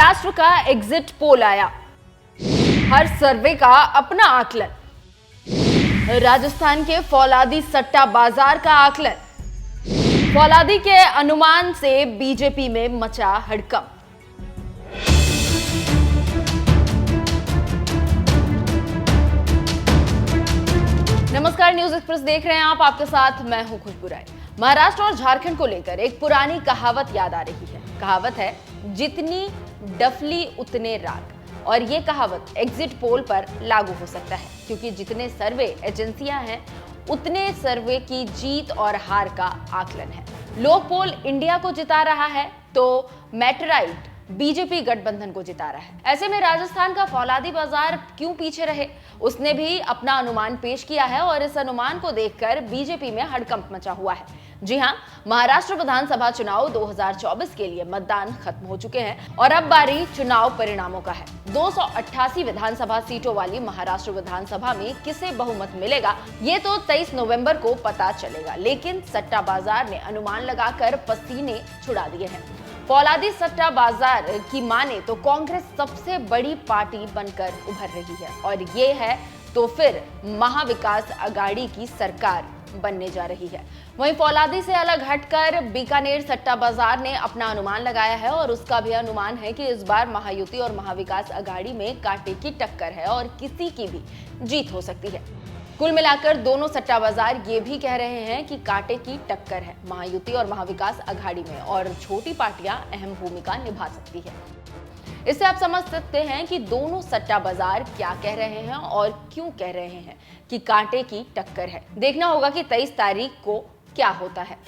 महाराष्ट्र का exit poll आया, हर सर्वे का अपना आकलन। राजस्थान के फौलादी सट्टा बाजार का आकलन। फौलादी के अनुमान से बीजेपी में मचा हड़कंप। नमस्कार, न्यूज एक्सप्रेस देख रहे हैं आप। आपके साथ मैं हूं खुशबू राय। महाराष्ट्र और झारखंड को लेकर एक पुरानी कहावत याद आ रही है। कहावत है, जितनी डफली उतने राग। और ये कहावत एग्जिट पोल पर लागू हो सकता है, क्योंकि जितने सर्वे एजेंसियां हैं उतने सर्वे की जीत और हार का आकलन है। लोक पोल इंडिया को जिता रहा है तो मैटराइट बीजेपी गठबंधन को जिता रहा है। ऐसे में राजस्थान का फौलादी बाजार क्यों पीछे रहे, उसने भी अपना अनुमान पेश किया है और इस अनुमान को देखकर बीजेपी में हड़कंप मचा हुआ है। जी हां, महाराष्ट्र विधानसभा चुनाव 2024 के लिए मतदान खत्म हो चुके हैं और अब बारी चुनाव परिणामों का है। 288 विधानसभा सीटों वाली महाराष्ट्र विधानसभा में किसे बहुमत मिलेगा, ये तो 23 नवंबर को पता चलेगा। लेकिन सट्टा बाजार ने अनुमान लगाकर पसीने छुड़ा दिए हैं। फौलादी सट्टा बाजार की माने तो कांग्रेस सबसे बड़ी पार्टी बनकर उभर रही है और ये है तो फिर महाविकास अघाड़ी की सरकार बनने जा रही है। वहीं फौलादी से अलग हटकर बीकानेर सट्टा बाजार ने अपना अनुमान लगाया है और उसका भी अनुमान है कि इस बार महायुति और महाविकास अघाड़ी में कांटे की टक्कर है और किसी की भी जीत हो सकती है। कुल मिलाकर दोनों सट्टा बाजार ये भी कह रहे हैं कि कांटे की टक्कर है महायुति और महाविकास अघाड़ी में और छोटी पार्टियां अहम भूमिका निभा सकती है। इससे आप समझ सकते हैं कि दोनों सट्टा बाजार क्या कह रहे हैं और क्यों कह रहे हैं कि कांटे की टक्कर है। देखना होगा कि 23 तारीख को क्या होता है।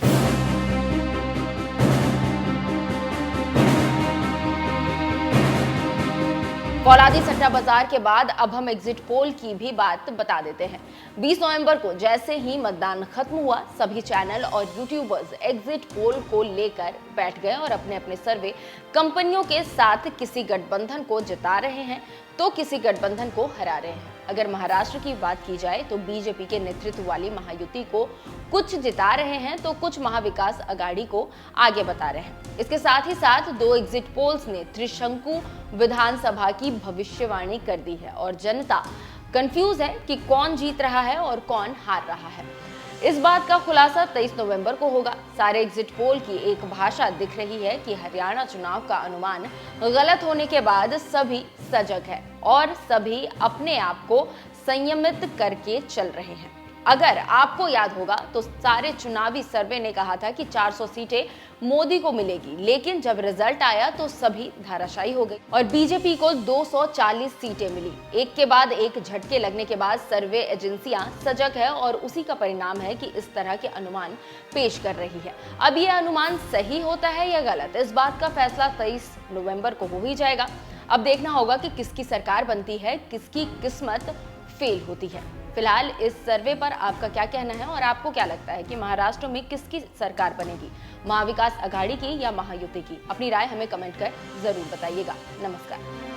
फौलादी सट्टा बाजार के बाद अब हम एग्जिट पोल की भी बात बता देते हैं। 20 नवंबर को जैसे ही मतदान खत्म हुआ, सभी चैनल और यूट्यूबर्स एग्जिट पोल को लेकर बैठ गए और अपने अपने सर्वे कंपनियों के साथ किसी गठबंधन को जिता रहे हैं तो किसी गठबंधन को हरा रहे हैं। अगर महाराष्ट्र की बात की जाए तो बीजेपी के नेतृत्व वाली महायुति को कुछ जिता रहे हैं तो कुछ महाविकास अघाड़ी को आगे बता रहे हैं। इसके साथ ही साथ दो एग्जिट पोल्स ने त्रिशंकु विधानसभा की भविष्यवाणी कर दी है और जनता कंफ्यूज है कि कौन जीत रहा है और कौन हार रहा है। इस बात का खुलासा 23 नवंबर को होगा। सारे एग्जिट पोल की एक भाषा दिख रही है कि हरियाणा चुनाव का अनुमान गलत होने के बाद सभी सजग है और सभी अपने आप को संयमित करके चल रहे हैं। अगर आपको याद होगा तो सारे चुनावी सर्वे ने कहा था कि 400 सीटें मोदी को मिलेगी, लेकिन जब रिजल्ट आया तो सभी धाराशायी हो गई और बीजेपी को 240 सीटें मिली। एक के बाद एक झटके लगने के बाद सर्वे एजेंसियां सजग है और उसी का परिणाम है कि इस तरह के अनुमान पेश कर रही है। अब ये अनुमान सही होता है या गलत, इस बात का फैसला 23 नवंबर को हो ही जाएगा। अब देखना होगा कि किसकी सरकार बनती है, किसकी किस्मत फेल होती है। फिलहाल इस सर्वे पर आपका क्या कहना है और आपको क्या लगता है कि महाराष्ट्र में किसकी सरकार बनेगी, महाविकास अघाड़ी की या महायुति की? अपनी राय हमें कमेंट कर जरूर बताइएगा। नमस्कार।